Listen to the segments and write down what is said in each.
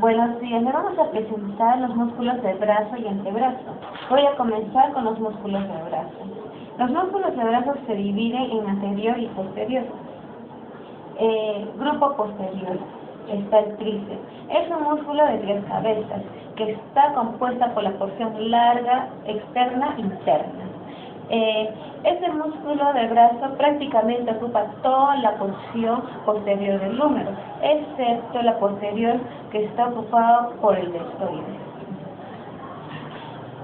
Buenos días, le vamos a presentar los músculos del brazo y antebrazo. Voy a comenzar con los músculos del brazo. Los músculos del brazo se dividen en anterior y posterior. Grupo posterior está el tríceps. Es un músculo de 3 cabezas que está compuesta por la porción larga, externa e interna. Este músculo del brazo prácticamente ocupa toda la porción posterior del húmero, excepto la posterior que está ocupada por el deltoides.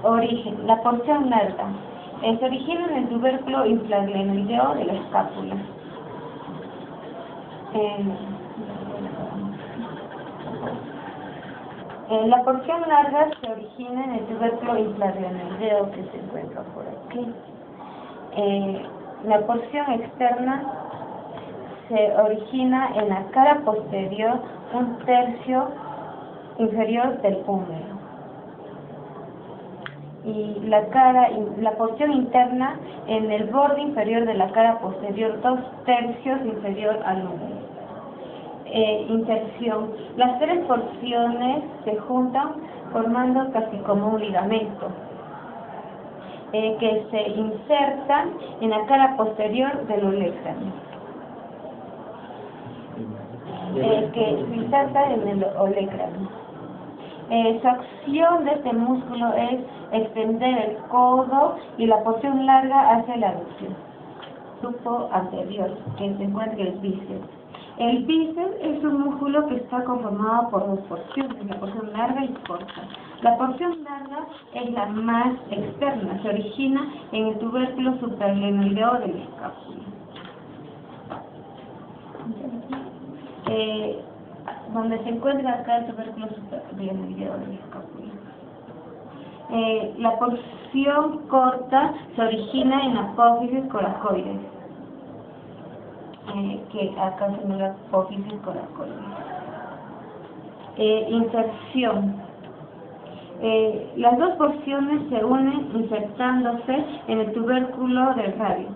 Origen. La porción larga se origina en el tubérculo infraglenoideo de la escápula. La porción larga se origina en el tubérculo infraglenoideo que se encuentra por aquí. La porción externa se origina en la cara posterior, 1/3 inferior del húmero. Y la porción interna en el borde inferior de la cara posterior, 2/3 inferior al húmero. Inserción. Las 3 porciones se juntan formando casi como un ligamento que se inserta en la cara posterior del olecrano. Su acción de este músculo es extender el codo y la porción larga hacia la aducción. Grupo anterior, que se encuentra el bíceps. El bíceps es un músculo que está conformado por 2 porciones, la porción larga y corta. La porción larga es la más externa, se origina en el tubérculo supraglenoideo de la escápula. Donde se encuentra acá el tubérculo supraglenoideo de la escápula. La porción corta se origina en la apófisis coracoides. Que acá se llama la apófisis coracoides. Inserción. Las 2 porciones se unen insertándose en el tubérculo del radio,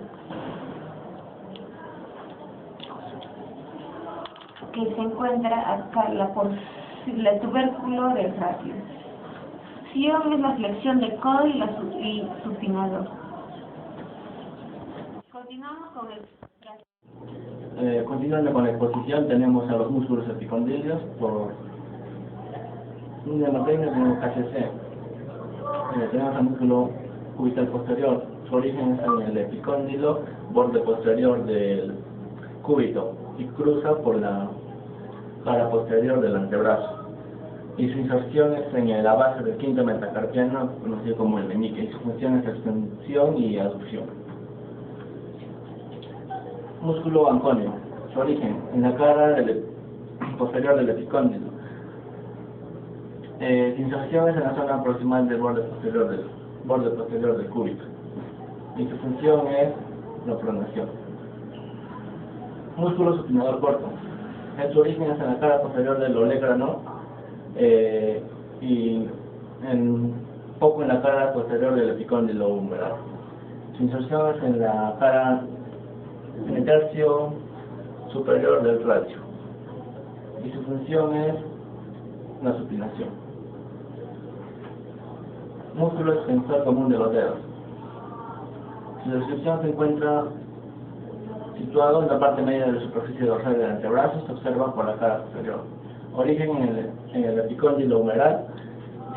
que se encuentra acá, el tubérculo del radio. Flexión es la flexión del codo y supinador. Continuamos con el brazo. Continuando con la exposición, tenemos a los músculos epicondilios por una materia tenemos KCC. Tenemos el músculo cubital posterior, su origen es en el epicóndilo, borde posterior del cúbito y cruza por la cara posterior del antebrazo. Y su inserción es en la base del quinto metacarpiano, conocido como el meñique, y su función es extensión y aducción. Músculo anconio, su origen en la cara posterior del epicóndilo. Su inserción es en la zona proximal del borde posterior del cúbito, y su función es la pronación. Músculo supinador corto, su origen es en la cara posterior del olecrano y poco en la cara posterior del epicóndilo humeral. Su inserción es en el tercio superior del radio, y su función es la supinación. Músculo extensor común de los dedos. Su descripción se encuentra situado en la parte media de la superficie dorsal del antebrazo, se observa por la cara posterior. Origen en el epicóndilo humeral,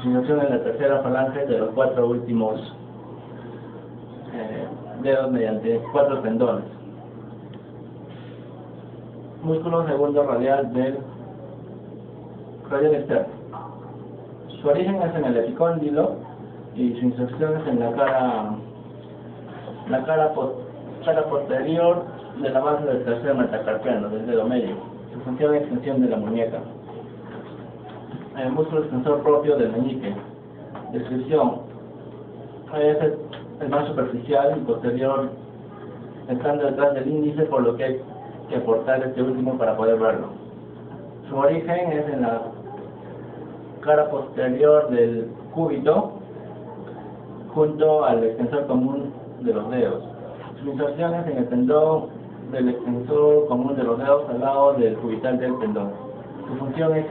su inserción en la tercera falange de los 4 últimos dedos mediante 4 tendones. Músculo segundo radial del externo. Su origen es en el epicóndilo y su inserción es en la cara posterior de la base del tercer metacarpiano, del dedo medio. Su función es extensión de la muñeca. El músculo extensor propio del meñique. Descripción. Es el más superficial y posterior, estando detrás del índice, por lo que hay que aportar este último para poder verlo. Su origen es en la cara posterior del cúbito, junto al extensor común de los dedos. Su inserción es en el tendón del extensor común de los dedos al lado del cubital del tendón. Su función es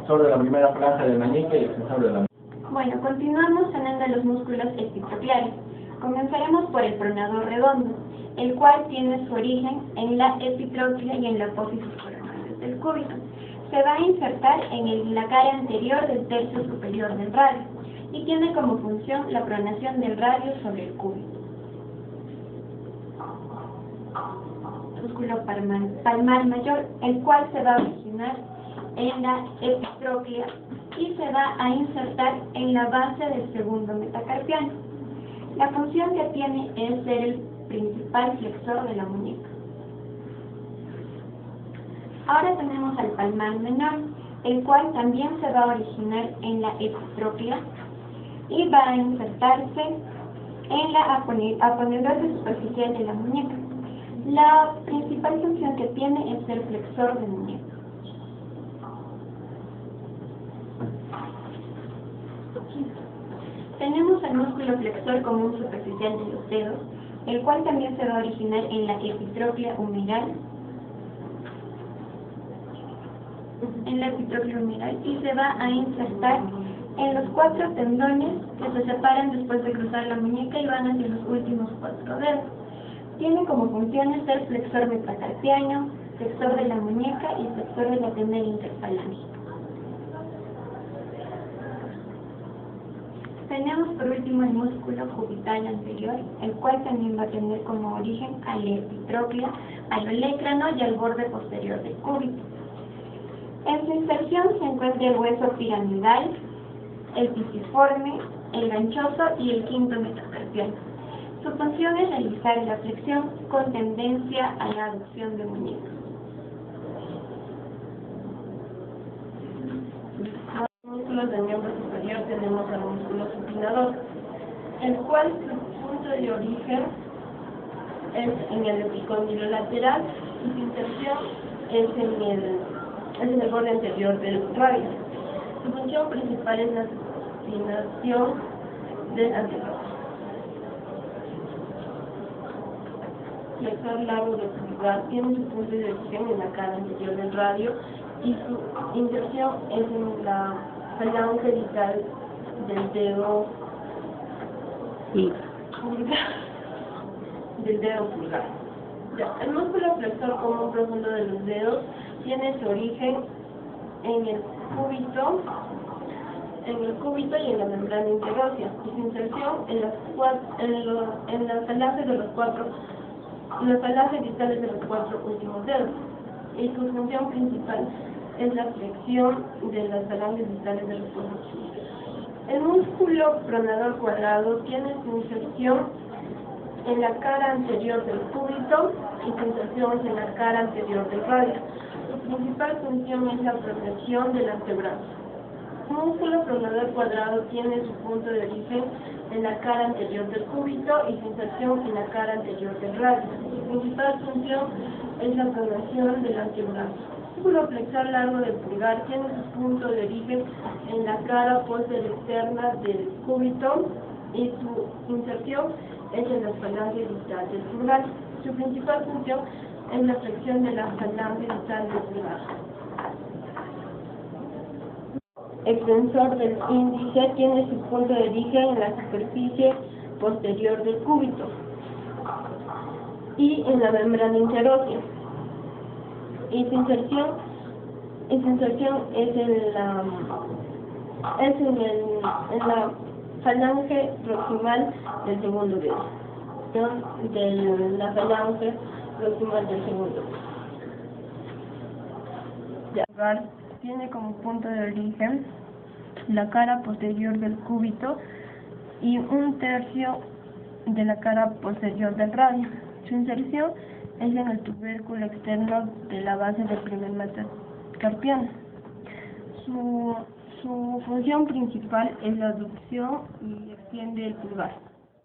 extensor de la primera falange del meñique y extensor de la... Bueno, continuamos sanando los músculos epitrocleares. Comenzaremos por el pronador redondo, el cual tiene su origen en la epitróclea y en la apófisis coronal del cúbito. Se va a insertar en la cara anterior del tercio superior del radio y tiene como función la pronación del radio sobre el cúbito. Músculo palmar mayor, el cual se va a originar en la epitróclea y se va a insertar en la base del segundo metacarpiano. La función que tiene es ser el principal flexor de la muñeca. Ahora tenemos al palmar menor, el cual también se va a originar en la epitróclea y va a insertarse en la aponeurosis superficial de la muñeca. La principal función que tiene es ser flexor de muñeca. Tenemos el músculo flexor común superficial de los dedos, el cual también se va a originar en la epitróclea humeral, y se va a insertar en los 4 tendones que se separan después de cruzar la muñeca y van hacia los últimos 4 dedos. Tiene como funciones ser flexor metacarpiano, flexor de la muñeca y flexor de la tendera interfalángica. Tenemos por último el músculo cubital anterior, el cual también va a tener como origen a la epitróclea, al olecrano y al borde posterior del cúbito. En su inserción se encuentra el hueso piramidal, el pisiforme, el ganchoso y el quinto metacarpiano. Su función es realizar la flexión con tendencia a la aducción de muñeca. Músculos del miembro superior tenemos al músculo supinador, el cual su punto de origen es en el epicóndilo lateral y su inserción es en el borde anterior del radio. Su función principal es la supinación del antebrazo. Flexor largo del pulgar tiene su punto de origen en la cara anterior del radio y su inserción es en la falange vital del dedo pulgar. El músculo flexor común profundo de los dedos tiene su origen en el cúbito y en la membrana interósea, y su inserción en las falanges distales de los 4 últimos dedos, y su función principal es la flexión de las falanges distales de los 4 últimos dedos. El músculo pronador cuadrado tiene su inserción en la cara anterior del cúbito y su inserción es en la cara anterior del radio. Su principal función es la protección del antebrazo. El músculo pronador cuadrado tiene su punto de origen en la cara anterior del cúbito y su inserción en la cara anterior del radio. Su principal función es la pronación del antebrazo. El músculo flexor largo del pulgar tiene su punto de origen en la cara posterior externa del cúbito y su inserción es en las falanges distales del pulgar. Su principal función es la flexión de la falange distal del pulgar. Extensor del índice tiene su punto de origen en la superficie posterior del cúbito y en la membrana interósea. Y su inserción es en la falange proximal del segundo dedo. De la falange proximal del segundo dedo. Tiene como punto de origen la cara posterior del cúbito y un tercio de la cara posterior del radio. Su inserción es en el tubérculo externo de la base del primer metacarpiano. Su función principal es la aducción y extiende el pulgar.